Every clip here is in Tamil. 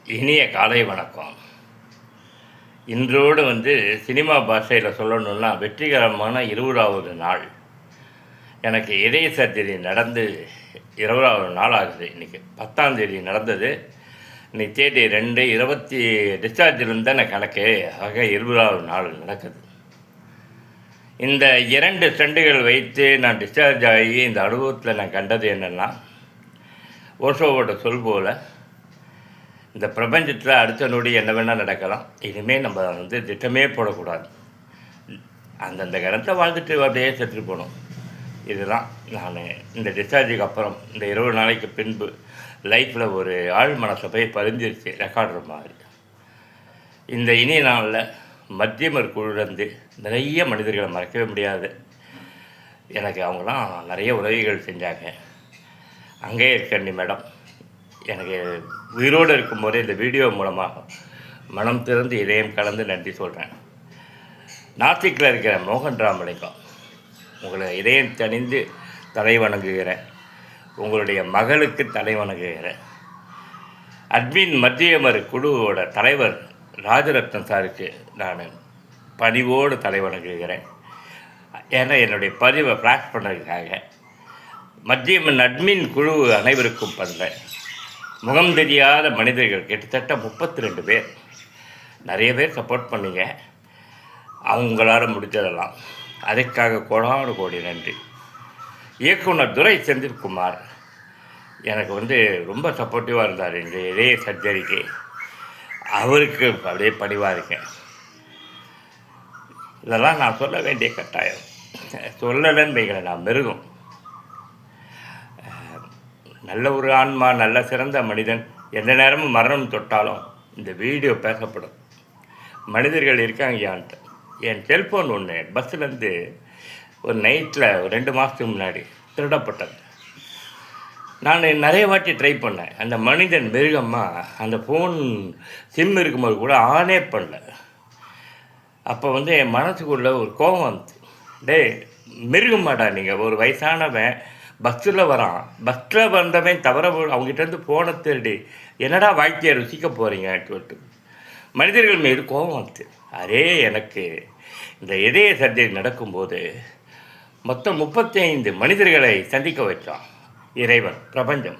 இனிய காலை வணக்கம். இன்றோடு சினிமா பாஷையில் சொல்லணுன்னா வெற்றிகரமான 20வது நாள். எனக்கு இதய சர்ஜரி நடந்து 20வது நாள் ஆகுது. இன்றைக்கி 10ஆம் தேதி நடந்தது. இன்றைக்கி தேதி 2/20 டிஸ்சார்ஜிலிருந்து தான் நான் கணக்கு. ஆக 20வது நாள் நடக்குது. இந்த 2 ஸ்டண்டுகள் வைத்து நான் டிஸ்சார்ஜ் ஆகி இந்த அனுபவத்தில் நான் கண்டது என்னென்னா, ஓஷோவோட சொல் போல் இந்த பிரபஞ்சத்தில் அடுத்த நொடி என்ன வேணால் நடக்கலாம். இனிமேல் நம்ம திட்டமே போடக்கூடாது. அந்தந்த கணத்தை வாழ்ந்துட்டு அப்படியே செத்துட்டு போகணும். இதுதான் நான் இந்த டிஸ்சார்ஜுக்கு அப்புறம் இந்த 20 நாளைக்கு பின்பு லைஃப்பில் ஒரு ஆழ் மனசை போய் பதிஞ்சிருச்சு ரெக்கார்டுற மாதிரி. இந்த இனிய நாளில் மத்தியமர் குழுலேருந்து நிறைய மனிதர்களை மறக்கவே முடியாது. எனக்கு அவங்களாம் நிறைய உதவிகள் செஞ்சாங்க. அங்கேயே இருக்கண்ணி மேடம் எனக்கு உயிரோடு இருக்கும்போதே இந்த வீடியோ மூலமாக மனம் திறந்து இதயம் கலந்து நன்றி சொல்கிறேன். நாசிக்கில் இருக்கிற மோகன் ராமலிங்கம், உங்களை இதயம் தணிந்து தலை வணங்குகிறேன். உங்களுடைய மகளுக்கு தலை வணங்குகிறேன். அட்மின் மத்தியமர் குழுவோட தலைவர் ராஜரத்னம் சாருக்கு நான் பணிவோடு தலை வணங்குகிறேன். ஏன்னா என்னுடைய பதிவை ஃப்ளாஷ் பண்ணதுக்காக. மத்தியமன் அட்மின் குழு அனைவருக்கும் பண்ணுறேன். முகம் தெரியாத மனிதர்கள் கிட்டத்தட்ட 32 பேர், நிறைய பேர் சப்போர்ட் பண்ணிங்க. அவங்களால முடிச்சதெல்லாம் அதுக்காக கோடான கோடி நன்றி. இயக்குனர் துரை செந்தில்குமார் எனக்கு ரொம்ப சப்போர்ட்டிவாக இருந்தார் இந்த இதய சர்ஜரிக்கு. அவருக்கு அப்படியே பணிவாக இருக்கேன். இதெல்லாம் நான் சொல்ல வேண்டிய கட்டாயம். சொல்லலைன்னு வைக்கிறேன், நான் மிருகம். நல்ல ஒரு ஆன்மா, நல்ல சிறந்த மனிதன் எந்த நேரமும் மரணம் தொட்டாலும் இந்த வீடியோ பேசப்படும். மனிதர்கள் இருக்காங்கயான்ட்டு. என் செல்ஃபோன் ஒன்று பஸ்ஸுலேருந்து ஒரு நைட்டில் 2 மாதத்துக்கு முன்னாடி திருடப்பட்டது. நான் நிறைய வாட்டி ட்ரை பண்ணேன். அந்த மனிதன் மிருகமாக அந்த ஃபோன் சிம் இருக்கும்போது கூட ஆனே பண்ணல. அப்போ என் மனசுக்குள்ளே ஒரு கோபம் வந்துச்சு. மிருகமாடா நீங்கள், ஒரு வயசானவன் பஸ்ஸில் வரான், பஸ்ஸில் வந்தவன் தவிர அவங்ககிட்டருந்து ஃபோனை திருடி என்னடா வாழ்க்கையை ருசிக்க போகிறீங்கன்னு சொல்லிட்டு மனிதர்கள் மீது கோபம் வந்துச்சு. அதே எனக்கு இந்த இதய சர்ஜரி நடக்கும்போது மொத்தம் 35 மனிதர்களை சந்திக்க வச்சான் இறைவன், பிரபஞ்சம்.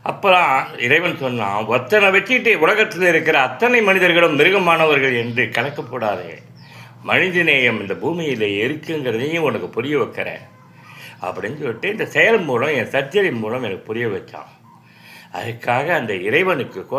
அப்போலாம் இறைவன் சொன்னான், ஒத்தனை வச்சுக்கிட்டு உலகத்தில் இருக்கிற அத்தனை மனிதர்களும் மிருகமானவர்கள் என்று கணக்கு போடாது, மனிதநேயம் இந்த பூமியில் இருக்குங்கிறதையும் உனக்கு புரிய வைக்கிறேன் அப்படின்னு சொல்லிட்டு இந்த செயல் மூலம், என் சர்ஜரி மூலம் எனக்கு புரிய வச்சான். அதுக்காக அந்த இறைவனுக்கு